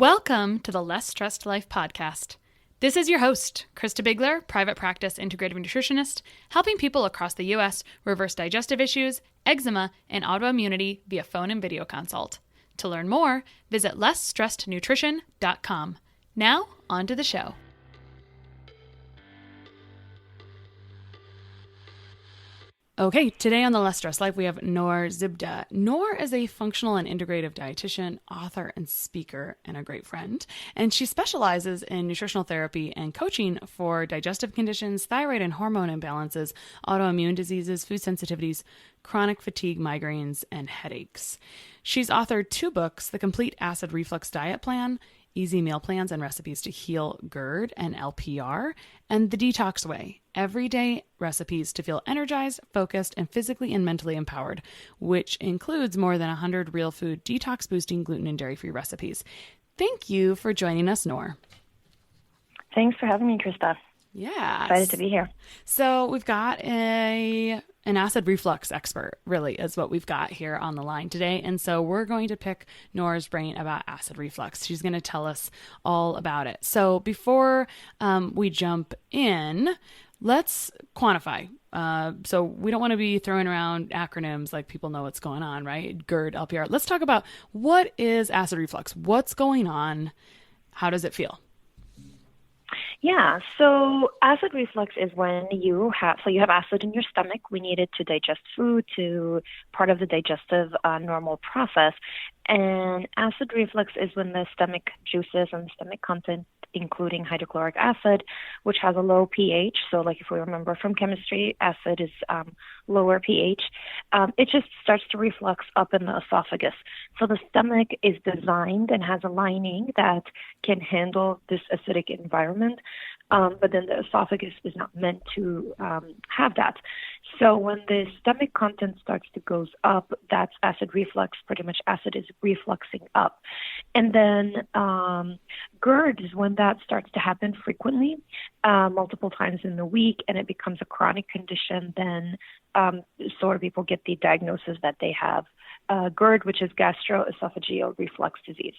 Welcome to the Less Stressed Life podcast. This is your host, Krista Bigler, private practice integrative nutritionist, helping people across the U.S. reverse digestive issues, eczema, and autoimmunity via phone and video consult. To learn more, visit lessstressednutrition.com. Now, on to the show. Okay, today on the Less Stressed Life, we have Nour Zibdeh. Nour is a functional and integrative dietitian, author, and speaker, and a great friend. And she specializes in nutritional therapy and coaching for digestive conditions, thyroid and hormone imbalances, autoimmune diseases, food sensitivities, chronic fatigue, migraines, and headaches. She's authored 2 books, The Complete Acid Reflux Diet Plan, Easy Meal Plans and Recipes to Heal GERD and LPR, and The Detox Way, everyday recipes to feel energized, focused, and physically and mentally empowered, which includes more than 100 real food detox-boosting gluten and dairy-free recipes. Thank you for joining us, Nour. Thanks for having me, Krista. Yeah. Excited to be here. So we've got an acid reflux expert, really, is what we've got here on the line today. And so we're going to pick Nour's brain about acid reflux. She's going to tell us all about it. So before we jump in, let's quantify. So we don't want to be throwing around acronyms like people know what's going on, right? GERD, LPR. Let's talk about what is acid reflux? What's going on? How does it feel? Yeah, so acid reflux is when you have acid in your stomach. We need it to digest food, to part of the digestive normal process. And acid reflux is when the stomach juices and the stomach content, including hydrochloric acid, which has a low pH. So like if we remember from chemistry, acid is lower pH. It just starts to reflux up in the esophagus. So the stomach is designed and has a lining that can handle this acidic environment. But then the esophagus is not meant to have that. So when the stomach content starts to goes up, that's acid reflux. Pretty much acid is refluxing up. And then GERD is when that starts to happen frequently, multiple times in the week, and it becomes a chronic condition. Then sort of people get the diagnosis that they have GERD, which is gastroesophageal reflux disease.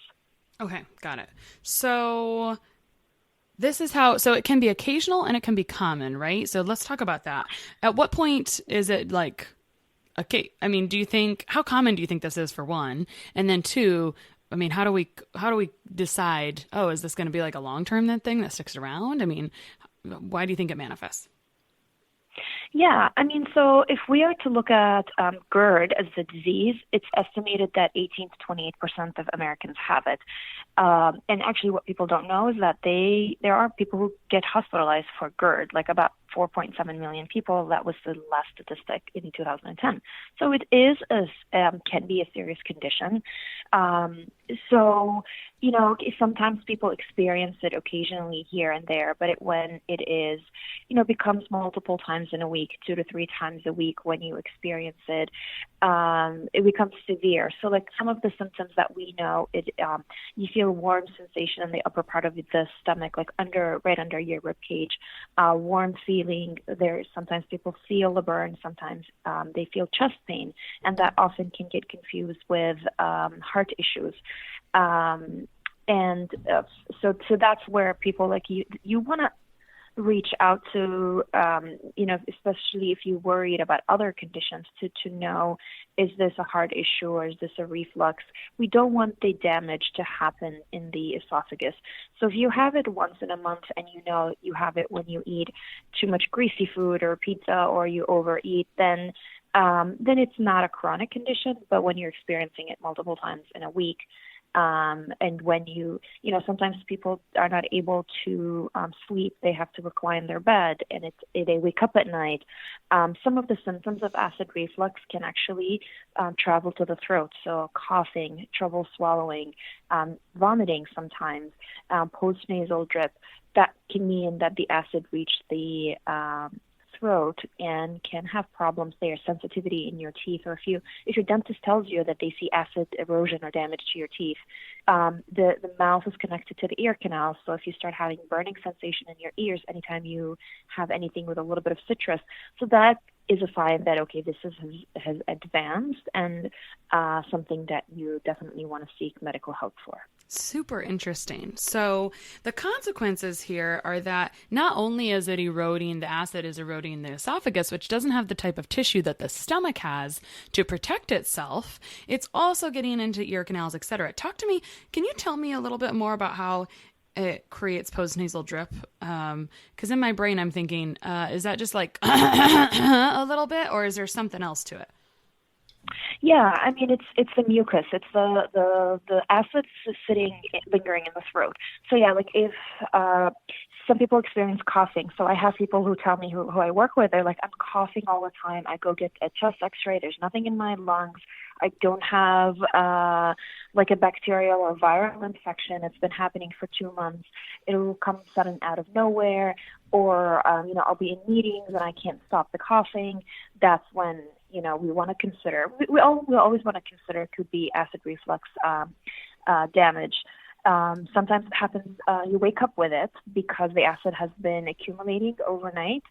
Okay, got it. So this is how, so it can be occasional and it can be common, right? So let's talk about that. At what point is it like, okay, I mean, how common do you think this is for one? And then 2, I mean, how do we decide, oh, is this going to be like a long-term thing that sticks around? I mean, why do you think it manifests? Yeah, I mean, so if we are to look at GERD as a disease, it's estimated that 18 to 28% of Americans have it. And actually what people don't know is that there are people who get hospitalized for GERD, like about 4.7 million people. That was the last statistic in 2010. So it is can be a serious condition. So, sometimes people experience it occasionally here and there, but when it is, becomes multiple times in a week, 2 to 3 times a week when you experience it, it becomes severe. So like some of the symptoms that we know, you feel warm sensation in the upper part of the stomach, like right under your rib cage, warm feeling. Sometimes people feel a burn, sometimes they feel chest pain, and that often can get confused with heart issues. So that's where people like you want to reach out to, especially if you're worried about other conditions, to know, is this a heart issue or is this a reflux? We don't want the damage to happen in the esophagus. So if you have it once in a month and you have it when you eat too much greasy food or pizza or you overeat, then it's not a chronic condition. But when you're experiencing it multiple times in a week, and when sometimes people are not able to sleep, they have to recline their bed, and they wake up at night. Some of the symptoms of acid reflux can actually travel to the throat, so coughing, trouble swallowing, vomiting sometimes, postnasal drip. That can mean that the acid reached the throat and can have problems there, sensitivity in your teeth, or if your dentist tells you that they see acid erosion or damage to your teeth. The mouth is connected to the ear canal, so if you start having burning sensation in your ears anytime you have anything with a little bit of citrus, so that is a sign that, okay, this has advanced and something that you definitely want to seek medical help for. Super interesting. So the consequences here are that not only is it eroding, the acid is eroding the esophagus, which doesn't have the type of tissue that the stomach has to protect itself, it's also getting into ear canals, etc. Talk to me. Can you tell me a little bit more about how it creates postnasal drip? Because in my brain, I'm thinking, is that just like a little bit, or is there something else to it? Yeah, I mean it's the mucus. It's the acids sitting lingering in the throat. So yeah, like if some people experience coughing. So I have people who tell me who I work with, they're like, I'm coughing all the time. I go get a chest X-ray. There's nothing in my lungs. I don't have like a bacterial or viral infection. It's been happening for 2 months. It'll come sudden out of nowhere, or I'll be in meetings and I can't stop the coughing. That's when we want to consider. We always want to consider it could be acid reflux damage. Sometimes it happens. You wake up with it because the acid has been accumulating overnight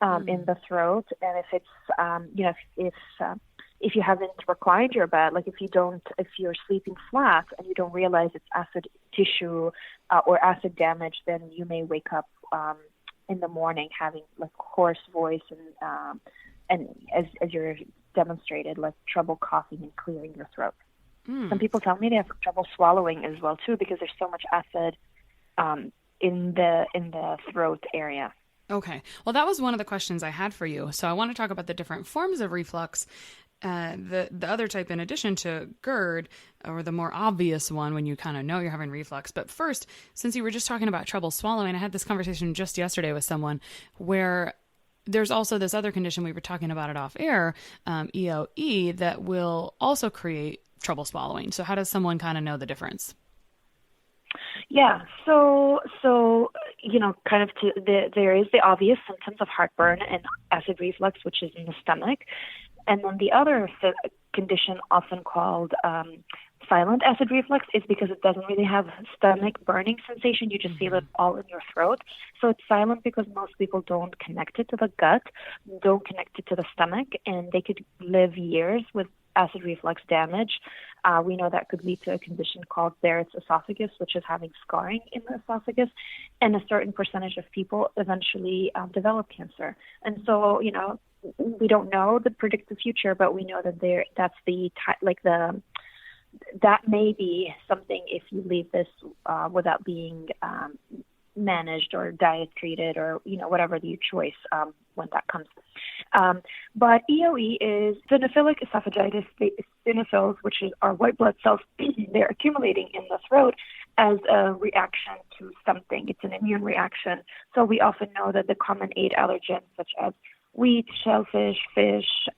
in the throat, and if it's if you haven't reclined your bed, like if you're sleeping flat and you don't realize it's acid tissue or acid damage, then you may wake up in the morning having like hoarse voice and as you're demonstrated, like trouble coughing and clearing your throat. Some people tell me they have trouble swallowing as well too, because there's so much acid in the throat area. Okay. Well, that was one of the questions I had for you. So I want to talk about the different forms of reflux. The other type, in addition to GERD, or the more obvious one when you kind of know you're having reflux. But first, since you were just talking about trouble swallowing, I had this conversation just yesterday with someone where there's also this other condition, we were talking about it off air, EOE, that will also create trouble swallowing. So how does someone kind of know the difference? Yeah, so there is the obvious symptoms of heartburn and acid reflux, which is in the stomach, and then the other condition, often called silent acid reflux, is because it doesn't really have stomach burning sensation. You just feel it all in your throat. So it's silent because most people don't connect it to the gut, don't connect it to the stomach, and they could live years with acid reflux damage. We know that could lead to a condition called Barretts Esophagus, which is having scarring in the esophagus, and a certain percentage of people eventually develop cancer. And so, we don't know the predictive future, but we know that that may be something if you leave this without being managed or diet treated or whatever the choice when that comes. But EOE is eosinophilic esophagitis. The eosinophils, which are white blood cells, they're accumulating in the throat as a reaction to something. It's an immune reaction. So we often know that the common 8 allergens, such as wheat, shellfish, fish,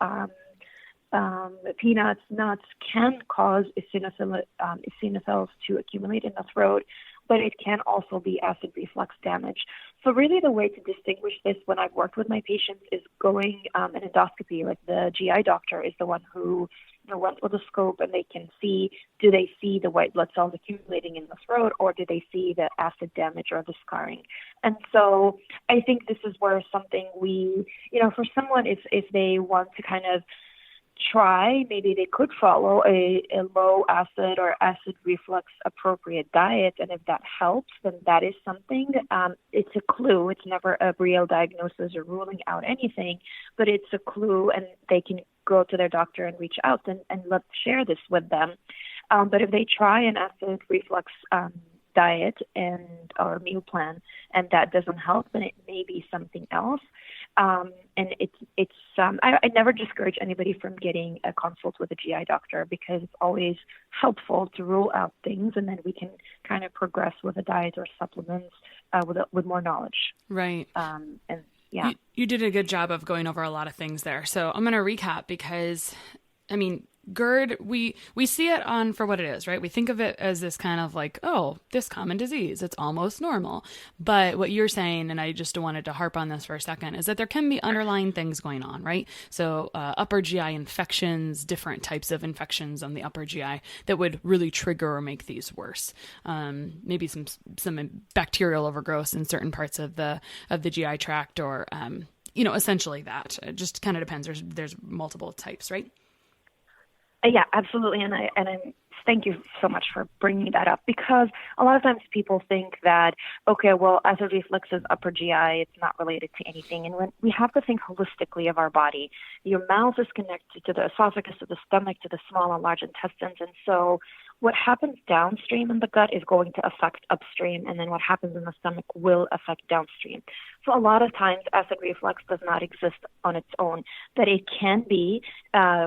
peanuts, nuts, can cause eosinophils to accumulate in the throat, but it can also be acid reflux damage. So really the way to distinguish this when I've worked with my patients is going an endoscopy. Like the GI doctor is the one who runs with a scope, and they can see, do they see the white blood cells accumulating in the throat, or do they see the acid damage or the scarring? And so I think this is where something for someone, if they want to kind of try, maybe they could follow a low acid or acid reflux appropriate diet, and if that helps, then that is something. It's a clue. It's never a real diagnosis or ruling out anything, but it's a clue, and they can go to their doctor and reach out and let's share this with them. But if they try an acid reflux diet or meal plan and that doesn't help, then it may be something else. And I never discourage anybody from getting a consult with a GI doctor, because it's always helpful to rule out things, and then we can kind of progress with a diet or supplements with more knowledge. Right. Yeah. You did a good job of going over a lot of things there. So I'm going to recap, because GERD, we see it for what it is, right? We think of it as this kind of like, oh, this common disease, it's almost normal. But what you're saying, and I just wanted to harp on this for a second, is that there can be underlying things going on, right? So upper GI infections, different types of infections on the upper GI that would really trigger or make these worse. Maybe some bacterial overgrowth in certain parts of the GI tract, or essentially that. It just kind of depends. There's multiple types, right? Yeah, absolutely. And I'm Thank you so much for bringing that up, because a lot of times people think that, okay, well, acid reflux is upper GI, it's not related to anything. And when we have to think holistically of our body, your mouth is connected to the esophagus, to the stomach, to the small and large intestines. And so what happens downstream in the gut is going to affect upstream, and then what happens in the stomach will affect downstream. So a lot of times acid reflux does not exist on its own, that it can be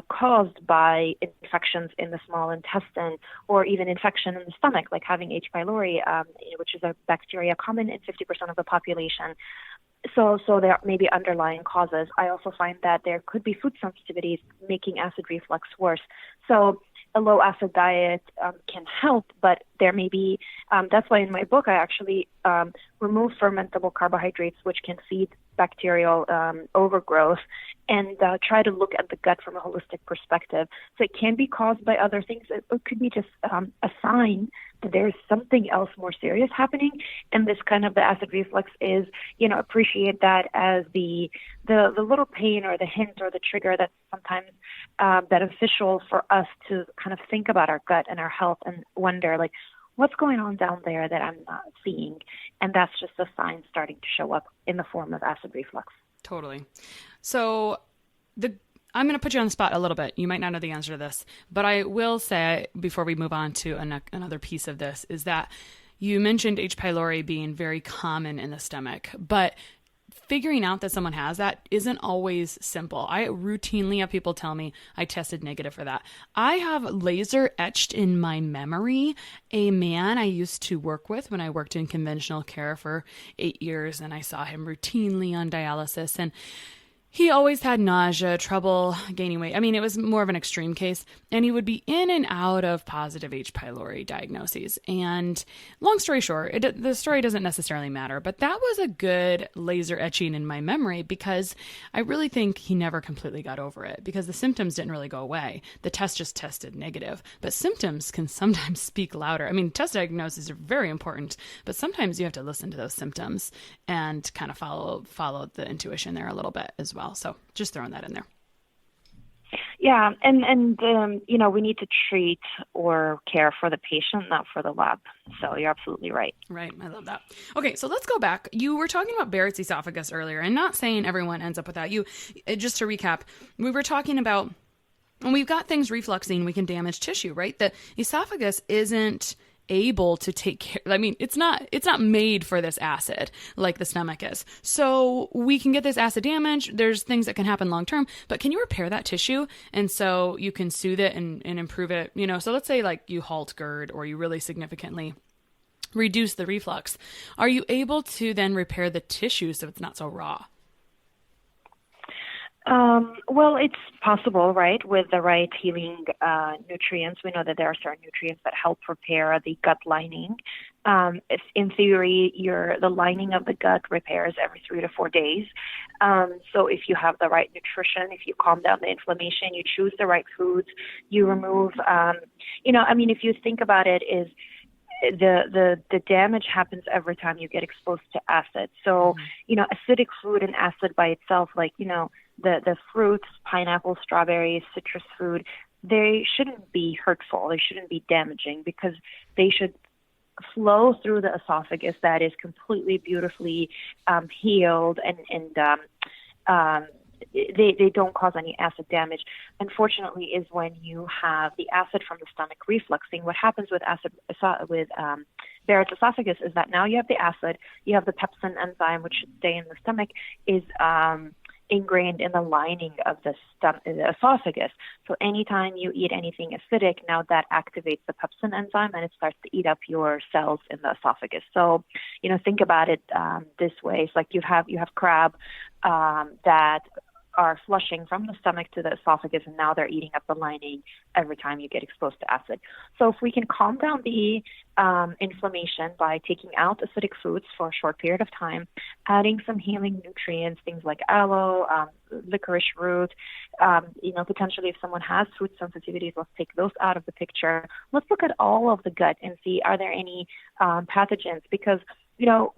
caused by infections in the small intestine, or even infection in the stomach, like having H. pylori, which is a bacteria common in 50% of the population. So there may be underlying causes. I also find that there could be food sensitivities making acid reflux worse. So a low acid diet can help, but there may be, that's why in my book I actually remove fermentable carbohydrates, which can feed bacterial overgrowth, and try to look at the gut from a holistic perspective. So it can be caused by other things. It could be just a sign that there's something else more serious happening. And this kind of the acid reflux is, appreciate that as the little pain or the hint or the trigger that's sometimes beneficial for us to kind of think about our gut and our health and wonder, like, what's going on down there that I'm not seeing? And that's just a sign starting to show up in the form of acid reflux. Totally. So I'm going to put you on the spot a little bit. You might not know the answer to this, but I will say before we move on to another piece of this is that you mentioned H. pylori being very common in the stomach, but figuring out that someone has that isn't always simple. I routinely have people tell me I tested negative for that. I have laser etched in my memory a man I used to work with when I worked in conventional care for 8 years, and I saw him routinely on dialysis, and he always had nausea, trouble gaining weight. I mean, it was more of an extreme case, and he would be in and out of positive H. pylori diagnoses. And long story short, the story doesn't necessarily matter, but that was a good laser etching in my memory, because I really think he never completely got over it, because the symptoms didn't really go away. The test just tested negative, but symptoms can sometimes speak louder. I mean, test diagnoses are very important, but sometimes you have to listen to those symptoms and kind of follow the intuition there a little bit as well. So just throwing that in there. Yeah. And we need to treat or care for the patient, not for the lab. So you're absolutely right. Right. I love that. Okay. So let's go back. You were talking about Barrett's esophagus earlier, and not saying everyone ends up with that. Just to recap, we were talking about when we've got things refluxing, we can damage tissue, right? The esophagus isn't able to take care. I mean, it's not made for this acid like the stomach is. So we can get this acid damage. There's things that can happen long term, but can you repair that tissue? And so you can soothe it and improve it, so let's say like you halt GERD, or you really significantly reduce the reflux. Are you able to then repair the tissue so it's not so raw? Well, it's possible, right? With the right healing nutrients. We know that there are certain nutrients that help repair the gut lining. If in theory, the lining of the gut repairs every 3 to 4 days. So if you have the right nutrition, if you calm down the inflammation, you choose the right foods, you remove, if you think about it, is the damage happens every time you get exposed to acid. So, acidic food and acid by itself, like, the fruits, pineapple, strawberries, citrus food, they shouldn't be hurtful. They shouldn't be damaging, because they should flow through the esophagus that is completely beautifully healed, and they don't cause any acid damage. Unfortunately, is when you have the acid from the stomach refluxing. What happens with Barrett's esophagus is that now you have the acid, you have the pepsin enzyme, which should stay in the stomach, is ingrained in the lining of the esophagus. So anytime you eat anything acidic, now that activates the pepsin enzyme, and it starts to eat up your cells in the esophagus. So, think about it this way. It's like you have crab that are flushing from the stomach to the esophagus, and now they're eating up the lining every time you get exposed to acid. So if we can calm down the inflammation by taking out acidic foods for a short period of time, adding some healing nutrients, things like aloe, licorice root, potentially if someone has food sensitivities, let's take those out of the picture. Let's look at all of the gut and see, are there any pathogens? Because,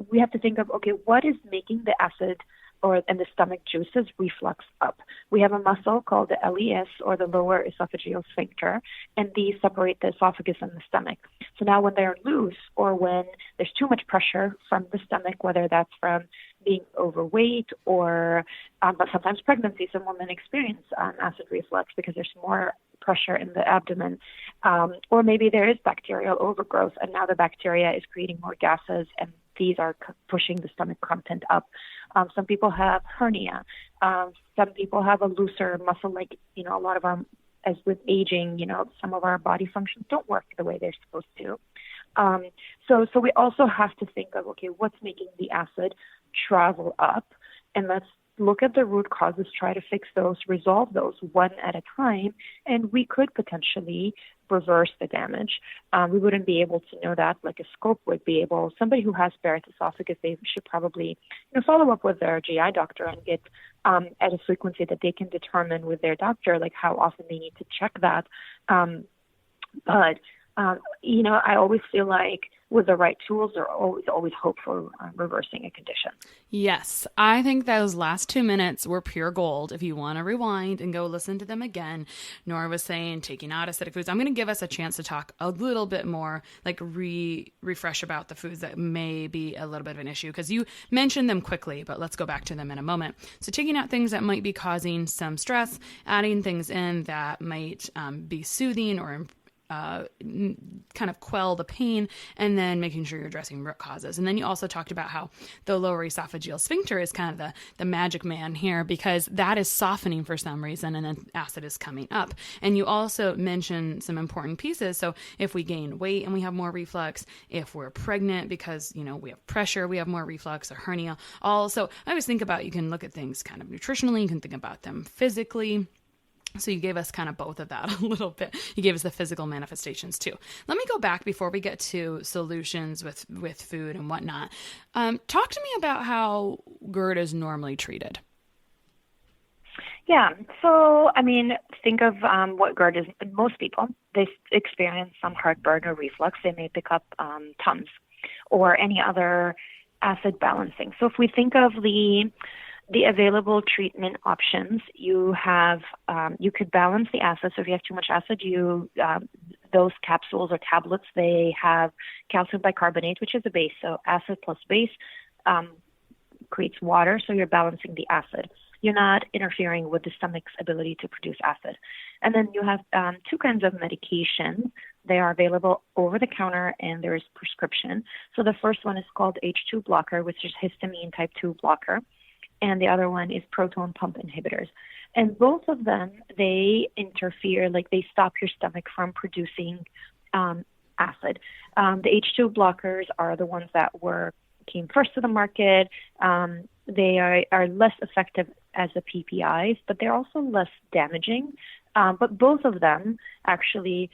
we have to think of, okay, what is making the acid and the stomach juices reflux up. We have a muscle called the LES, or the lower esophageal sphincter, and these separate the esophagus and the stomach. So now when they're loose, or when there's too much pressure from the stomach, whether that's from being overweight or but sometimes pregnancy, some women experience acid reflux because there's more pressure in the abdomen, or maybe there is bacterial overgrowth, and now the bacteria is creating more gases, and these are pushing the stomach content up. Some people have hernia. Some people have a looser muscle, like, a lot of them, as with aging, some of our body functions don't work the way they're supposed to. So we also have to think of, okay, what's making the acid travel up? And let's look at the root causes, try to fix those, resolve those one at a time, and we could potentially reverse the damage. We wouldn't be able to know that like a scope would be able. Somebody who has Barrett's esophagus, they should probably follow up with their GI doctor and get at a frequency that they can determine with their doctor, like how often they need to check that. But I always feel like with the right tools, there are always hope for reversing a condition. Yes, I think those last 2 minutes were pure gold. If you want to rewind and go listen to them again, Nour was saying taking out acidic foods. I'm going to give us a chance to talk a little bit more, like refresh about the foods that may be a little bit of an issue, because you mentioned them quickly, but let's go back to them in a moment. So taking out things that might be causing some stress, adding things in that might be soothing or kind of quell the pain, and then making sure you're addressing root causes. And then you also talked about how the lower esophageal sphincter is kind of the magic man here, because that is softening for some reason, and then acid is coming up. And you also mentioned some important pieces. So if we gain weight and we have more reflux, if we're pregnant because, we have pressure, we have more reflux or hernia. Also, I always think about, you can look at things kind of nutritionally, you can think about them physically. So you gave us kind of both of that a little bit. You gave us the physical manifestations too. Let me go back before we get to solutions with food and whatnot. Talk to me about how GERD is normally treated. Yeah. So, think of what GERD is. Most people, they experience some heartburn or reflux. They may pick up Tums or any other acid balancing. So if we think of the available treatment options, you have, you could balance the acid. So if you have too much acid, those capsules or tablets, they have calcium bicarbonate, which is a base. So acid plus base creates water. So you're balancing the acid. You're not interfering with the stomach's ability to produce acid. And then you have two kinds of medication. They are available over the counter, and there is prescription. So the first one is called H2 blocker, which is histamine type 2 blocker. And the other one is proton pump inhibitors. And both of them, they interfere, like they stop your stomach from producing acid. The H2 blockers are the ones that came first to the market. They are less effective as the PPIs, but they're also less damaging. But both of them actually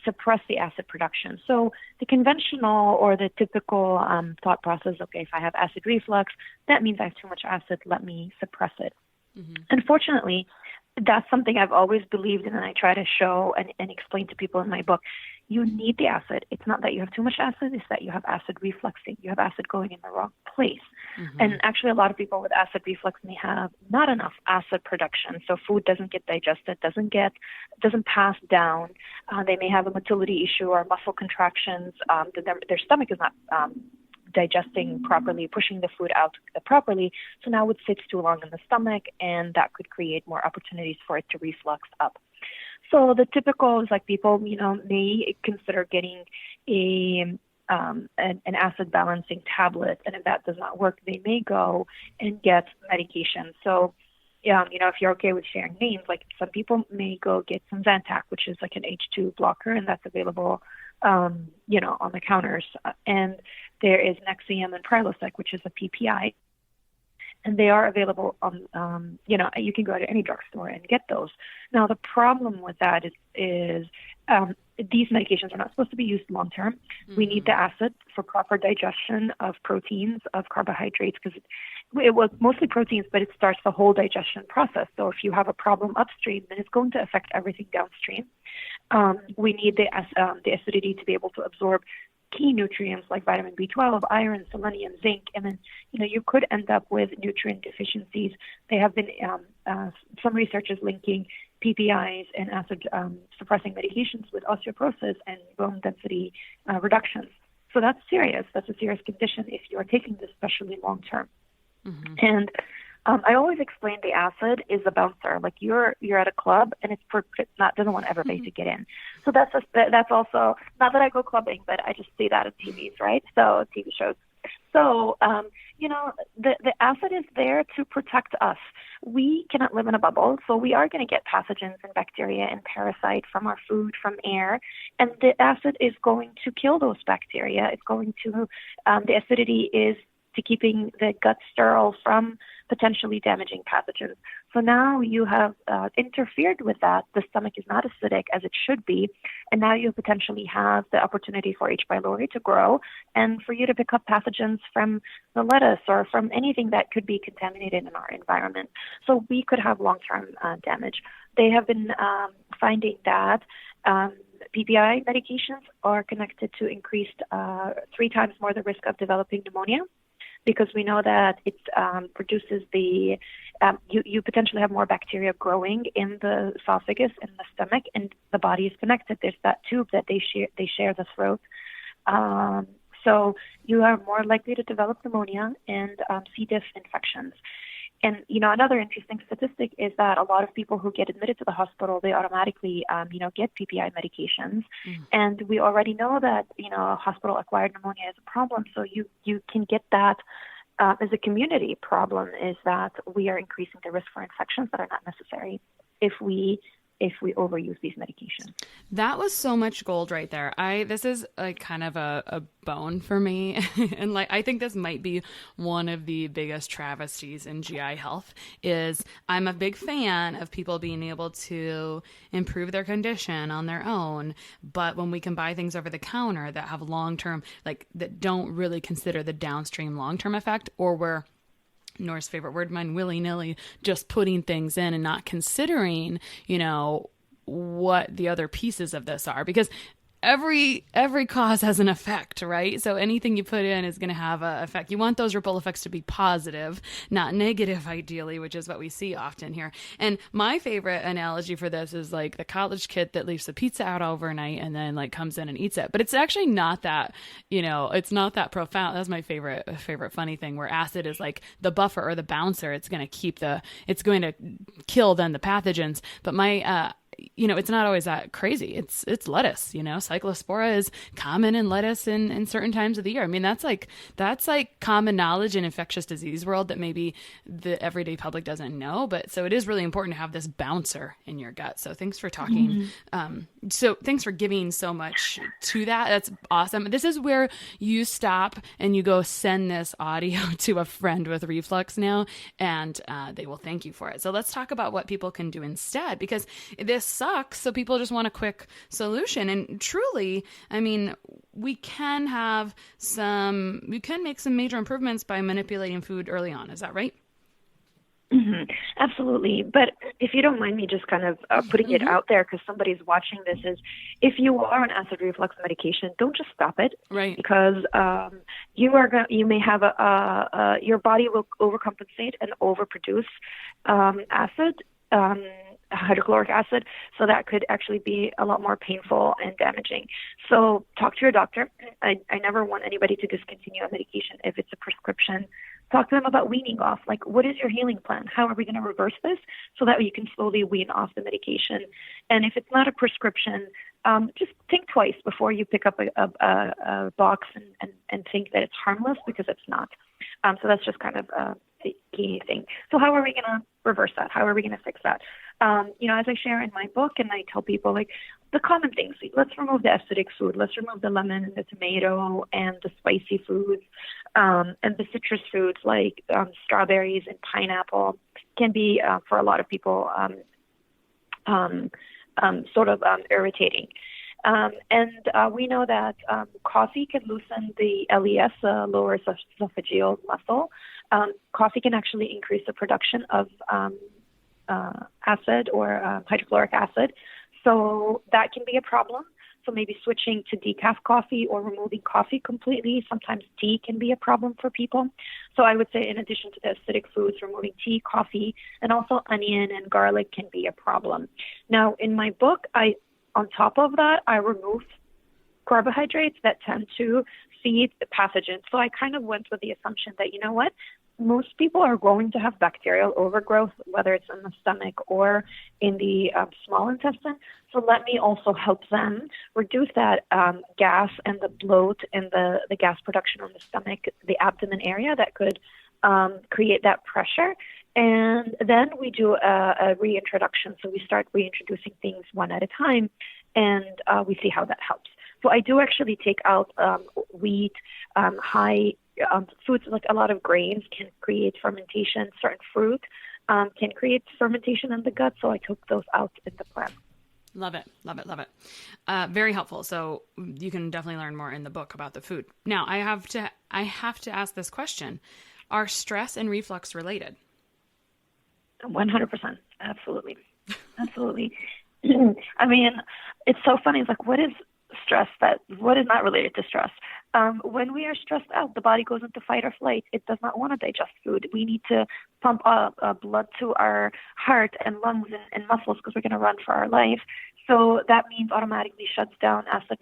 suppress the acid production. So the conventional or the typical thought process, okay, if I have acid reflux, that means I have too much acid, let me suppress it. Mm-hmm. Unfortunately, that's something I've always believed in, and I try to show and explain to people in my book. You need the acid. It's not that you have too much acid, it's that you have acid refluxing. You have acid going in the wrong place. Mm-hmm. And actually, a lot of people with acid reflux may have not enough acid production, so food doesn't get digested, doesn't pass down. They may have a motility issue or muscle contractions. Their stomach is not digesting properly, pushing the food out properly. So now it sits too long in the stomach, and that could create more opportunities for it to reflux up. So the typical is like people, may consider getting an acid balancing tablet, and if that does not work, they may go and get medication. So, if you're okay with sharing names, like some people may go get some Zantac, which is like an H2 blocker, and that's available, on the counters. And there is Nexium and Prilosec, which is a PPI. And they are available on, you can go to any drugstore and get those. Now, the problem with that is these medications are not supposed to be used long-term. Mm-hmm. We need the acid for proper digestion of proteins, of carbohydrates, because it was mostly proteins, but it starts the whole digestion process. So if you have a problem upstream, then it's going to affect everything downstream. We need the acidity to be able to absorb key nutrients like vitamin B12, iron, selenium, zinc, and then you could end up with nutrient deficiencies. They have been some researchers linking PPIs and acid suppressing medications with osteoporosis and bone density reductions. So that's serious. That's a serious condition if you are taking this, especially long term. Mm-hmm. And I always explain the acid is a bouncer. Like you're at a club and it's doesn't want everybody to get in. So that's also, not that I go clubbing, but I just see that on TVs, right? So TV shows. So, the acid is there to protect us. We cannot live in a bubble, so we are going to get pathogens and bacteria and parasites from our food, from air, and the acid is going to kill those bacteria. It's going to, the acidity is to keeping the gut sterile from potentially damaging pathogens. So now you have interfered with that. The stomach is not acidic as it should be, and now you potentially have the opportunity for H. pylori to grow and for you to pick up pathogens from the lettuce or from anything that could be contaminated in our environment. So we could have long-term damage. They have been finding that PPI medications are connected to increased 3 times more the risk of developing pneumonia, because we know that it produces you potentially have more bacteria growing in the esophagus and the stomach, and the body is connected. There's that tube that they share the throat. So you are more likely to develop pneumonia and C. diff infections. And, another interesting statistic is that a lot of people who get admitted to the hospital, they automatically, get PPI medications. Mm. And we already know that, hospital-acquired pneumonia is a problem. So you can get that as a community problem, is that we are increasing the risk for infections that are not necessary if we overuse these medications. That was so much gold right there. This is like kind of a bone for me. And I think this might be one of the biggest travesties in GI health is I'm a big fan of people being able to improve their condition on their own. But when we can buy things over the counter that have long-term, that don't really consider the downstream long-term effect, or where Nour's favorite word, mine, willy-nilly, just putting things in and not considering, what the other pieces of this are, because every cause has an effect, right? So anything you put in is going to have an effect. You want those ripple effects to be positive, not negative, ideally, which is what we see often here. And my favorite analogy for this is like the college kid that leaves the pizza out overnight and then comes in and eats it. But it's actually not that, it's not that profound. That's my favorite funny thing, where acid is like the buffer or the bouncer. It's going to kill then the pathogens. But my, it's not always that crazy. It's lettuce, cyclospora is common in lettuce in certain times of the year. I mean, that's like common knowledge in infectious disease world that maybe the everyday public doesn't know. But so it is really important to have this bouncer in your gut. So thanks for talking. Mm-hmm. So thanks for giving so much to that. That's awesome. This is where you stop and you go send this audio to a friend with reflux now, and they will thank you for it. So let's talk about what people can do instead, because this sucks. So people just want a quick solution. And truly, I mean, we can make some major improvements by manipulating food early on. Is that right? Mm-hmm. Absolutely. But if you don't mind me just kind of putting it out there, because somebody's watching this, is if you are on acid reflux medication, don't just stop it. Right. Because you may have your body will overcompensate and overproduce acid. Hydrochloric acid, so that could actually be a lot more painful and damaging. So talk to your doctor. I never want anybody to discontinue a medication if it's a prescription. Talk to them about weaning off. Like, what is your healing plan? How are we going to reverse this so that you can slowly wean off the medication? And if it's not a prescription, just think twice before you pick up a box and think that it's harmless, because it's not. So that's just kind of the key thing. So how are we going to reverse that? How are we going to fix that? As I share in my book, and I tell people, the common things, let's remove the acidic food. Let's remove the lemon and the tomato and the spicy foods, and the citrus foods like strawberries and pineapple can be, for a lot of people, irritating. We know that coffee can loosen the LES, lower esophageal muscle. Coffee can actually increase the production of acid or hydrochloric acid. So that can be a problem. So maybe switching to decaf coffee or removing coffee completely. Sometimes tea can be a problem for people. So I would say in addition to the acidic foods, removing tea, coffee, and also onion and garlic can be a problem. Now, in my book, on top of that, I remove carbohydrates that tend to feed the pathogens. So I kind of went with the assumption that, you know what, most people are going to have bacterial overgrowth, whether it's in the stomach or in the small intestine. So let me also help them reduce that gas and the bloat and the gas production on the stomach, the abdomen area that could create that pressure. And then we do a reintroduction. So we start reintroducing things one at a time, and we see how that helps. So I do actually take out wheat, high foods, like a lot of grains can create fermentation. Certain fruit can create fermentation in the gut. So I took those out in the plan. Love it. Love it. Love it. Very helpful. So you can definitely learn more in the book about the food. Now I have to ask this question. Are stress and reflux related? 100%. Absolutely. Absolutely. I mean, it's so funny. It's like, what is stress what is not related to stress? When we are stressed out, the body goes into fight or flight. It does not want to digest food. We need to pump blood to our heart and lungs and muscles because we're going to run for our life. So that means automatically shuts down acid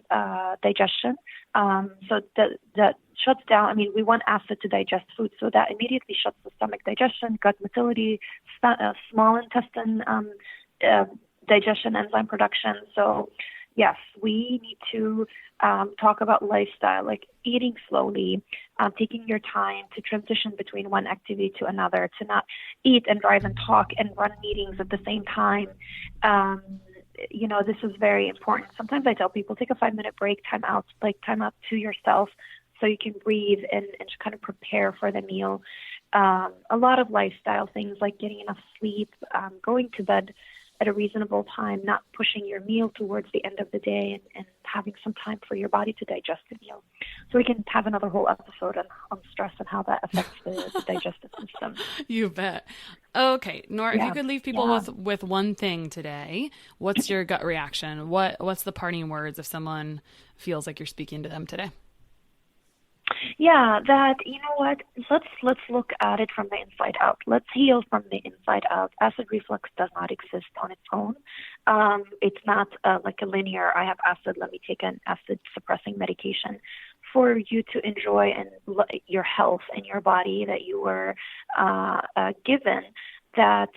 digestion. So that shuts down, I mean, we want acid to digest food. So that immediately shuts the stomach digestion, gut motility, small intestine digestion, enzyme production. So yes, we need to talk about lifestyle, like eating slowly, taking your time to transition between one activity to another, to not eat and drive and talk and run meetings at the same time. This is very important. Sometimes I tell people, take a 5-minute break, time out to yourself so you can breathe and just kind of prepare for the meal. A lot of lifestyle things like getting enough sleep, going to bed at a reasonable time, not pushing your meal towards the end of the day, and having some time for your body to digest the meal. So we can have another whole episode on stress and how that affects the digestive system. You bet. Okay, Nour, if you could leave people with one thing today, what's your gut reaction? What's the parting words if someone feels like you're speaking to them today? Yeah, that, you know what, let's look at it from the inside out. Let's heal from the inside out. Acid reflux does not exist on its own. It's not like a linear, I have acid, let me take an acid suppressing medication. For you to enjoy your health and your body that you were given, that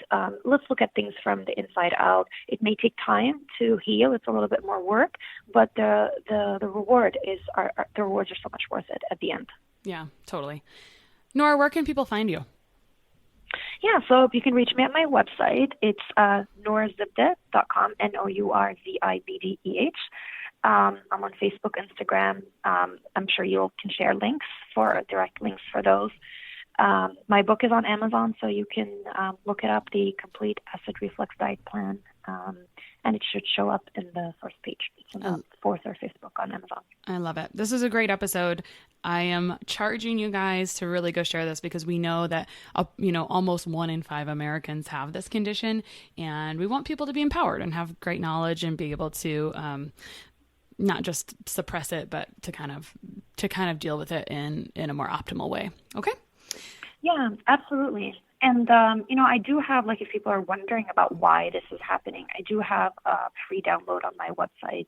let's look at things from the inside out. It may take time to heal. It's a little bit more work, but the rewards are so much worth it at the end. Yeah, totally. Nour, where can people find you? Yeah, so you can reach me at my website. It's nourzibdeh.com, NOURZIBDEH. I'm on Facebook, Instagram. I'm sure you can share direct links for those. My book is on Amazon, so you can look it up, the Complete Acid Reflux Diet Plan, and it should show up in the first page. It's in the fourth or fifth book on Amazon. I love it. This is a great episode. I am charging you guys to really go share this because we know that almost 1 in 5 Americans have this condition, and we want people to be empowered and have great knowledge and be able to not just suppress it, but to kind of deal with it in a more optimal way. Okay. Yeah, absolutely. And, I do have, if people are wondering about why this is happening, I do have a free download on my website,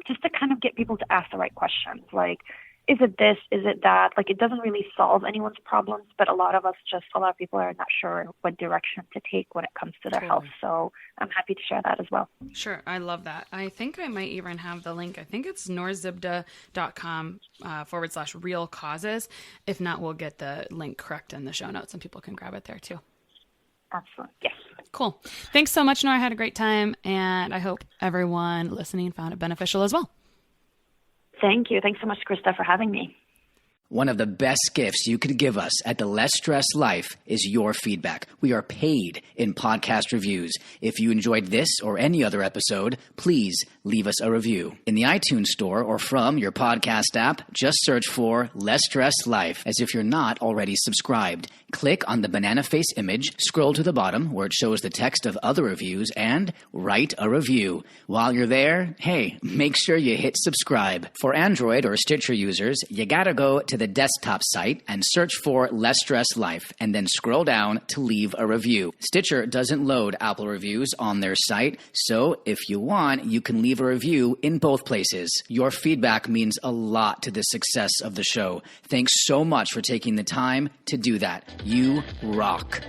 just to kind of get people to ask the right questions. Like, is it this? Is it that? It doesn't really solve anyone's problems, but a lot of people are not sure what direction to take when it comes to their health. So I'm happy to share that as well. Sure. I love that. I think I might even have the link. I think it's nourzibdeh.com /real causes. If not, we'll get the link correct in the show notes and people can grab it there too. Excellent. Yes. Cool. Thanks so much, Nour. I had a great time, and I hope everyone listening found it beneficial as well. Thank you. Thanks so much, Krista, for having me. One of the best gifts you could give us at the Less Stress Life is your feedback. We are paid in podcast reviews. If you enjoyed this or any other episode, please leave us a review. In the iTunes store or from your podcast app, just search for Less Stress Life as if you're not already subscribed. Click on the banana face image, scroll to the bottom where it shows the text of other reviews, and write a review. While you're there, hey, make sure you hit subscribe. For Android or Stitcher users, you gotta go to the desktop site and search for Less Stress Life, and then scroll down to leave a review. Stitcher doesn't load Apple reviews on their site, so if you want, you can leave a review in both places. Your feedback means a lot to the success of the show. Thanks so much for taking the time to do that. You rock.